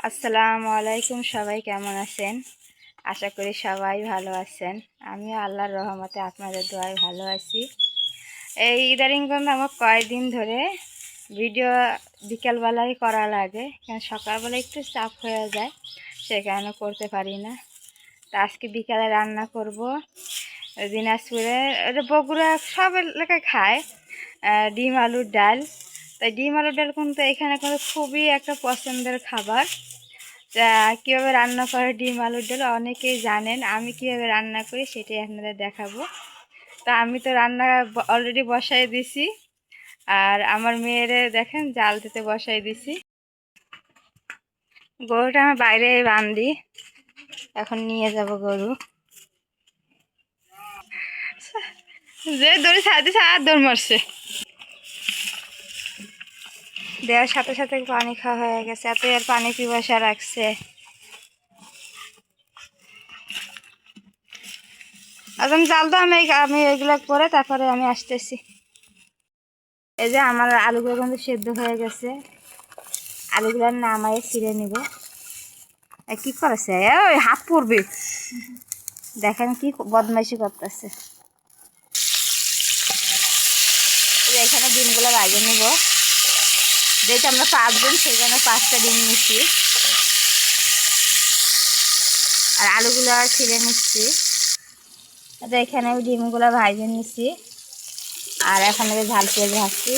আসসালামু আলাইকুম। সবাই কেমন আছেন? আশা করি সবাই ভালো আছেন। আমিও আল্লাহর রহমতে আপনাদের দোয়ায় ভালো আছি। এই ইদারিং কিন্তু আমার কয়েকদিন ধরে ভিডিও বিকেলবেলায় করা লাগে, কারণ সকালবেলা একটু চাপ হয়ে যায়, সে কারণে করতে পারি না। তো আজকে বিকালে রান্না করব দিনাজপুরে, এটা বগুড়া সব এলাকায় খায় ডিম আলুর ডাল। তাই ডিম আলুর ডাল কিন্তু এখানে কিন্তু খুবই একটা পছন্দের খাবার। তা কীভাবে রান্না করে ডিম আলুর ডাল অনেকেই জানেন, আমি কীভাবে রান্না করি সেটাই আপনাদের দেখাবো। তা আমি তো রান্না অলরেডি বসাই দিছি, আর আমার মেয়েরে দেখেন জাল দিতে বসাই দিছি। গরুটা আমার বাইরে বান্ধি, এখন নিয়ে যাব গরু। যে দড়ি ছাড় দিছে আর দৌড় মারছে, দেওয়ার সাথে সাথে পানি খাওয়া হয়ে গেছে, এত আর পানি পিপাসা রাখছে। এখন জাল তো আমি এগুলো করে তারপরে আমি আসতেছি। এই যে আমার আলুগুলো কিন্তু সেদ্ধ হয়ে গেছে, আলুগুলো নামাই ছিঁড়ে নিব। কি করেছে ওই হাত পড়বে, দেখেন কি বদমাইশি করতেছে। এখানে ডিমগুলো ভাজে নিব, যেহেতু আমরা 5 জন সেই জন্য 5টা ডিম নিচ্ছি, আর আলুগুলো ছিঁড়ে নিচ্ছি। এখানে ডিমগুলো ভাজে নিচ্ছি, আর এখন ঝাল পেঁয়াজ ভাজছি।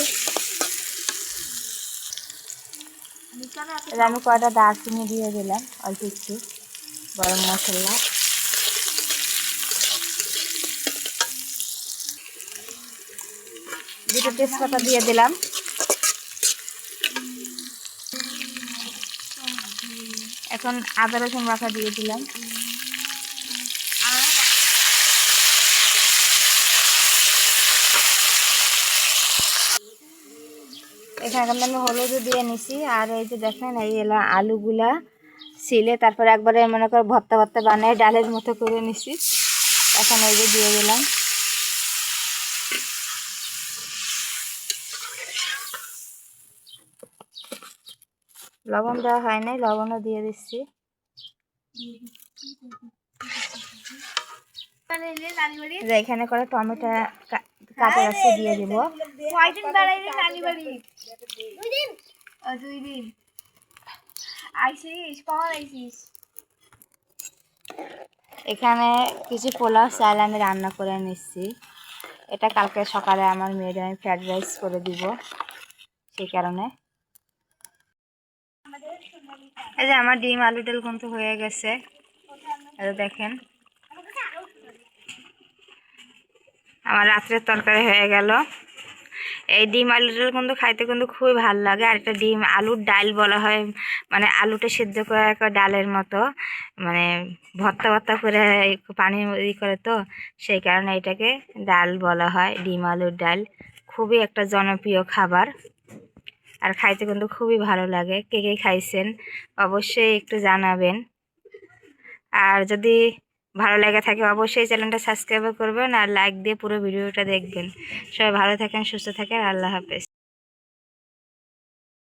আমি কয়টা দারচিনি দিয়ে দিলাম, অল্প একটু গরম মশলা, দুটো তেজপাতা দিয়ে দিলাম। এখন আদা রসুন বাটা দিয়ে দিলাম। এখানে আমি হলুদও দিয়ে নিছি, আর এই যে দেখেন এই আলুগুলা ছিলে তারপরে একবারে মনে করে ভর্তা ভর্তা বানিয়ে ডালের মতো করে নিছি। এখন এই যে দিয়ে দিলাম। লবণ দেওয়া হয় নাই, লবণও দিয়ে দিচ্ছি। এখানে করে টমেটো কাটা আছে দিয়ে দিব। এখানে কিছু পোলাও চাল আমি রান্না করে নিচ্ছি, এটা কালকে সকালে আমার মেয়ের আমি ফ্রাইড রাইস করে দিব, সেই কারণে। এই যে আমার ডিম আলু ডাল কিন্তু হয়ে গেছে, দেখেন আমার রাত্রের তরকারি হয়ে গেল। এই ডিম আলুর ডাল কিন্তু খাইতে কিন্তু খুবই ভালো লাগে, আর এটা ডিম আলুর ডাল বলা হয়, মানে আলুটা সিদ্ধ করে একটা ডালের মতো, মানে ভর্তা ভর্তা করে পানি করে, তো সেই কারণে এটাকে ডাল বলা হয়, ডিম আলুর ডাল। খুবই একটা জনপ্রিয় খাবার, আর খাইতে কিন্তু খুবই ভালো লাগে। কে কে খাইছেন অবশ্যই একটু জানাবেন, আর যদি ভালো লেগে থাকে অবশ্যই চ্যানেলটা সাবস্ক্রাইব করবেন, আর লাইক দিয়ে পুরো ভিডিওটা দেখবেন। সবাই ভালো থাকেন, সুস্থ থাকেন, আল্লাহ হাফেজ।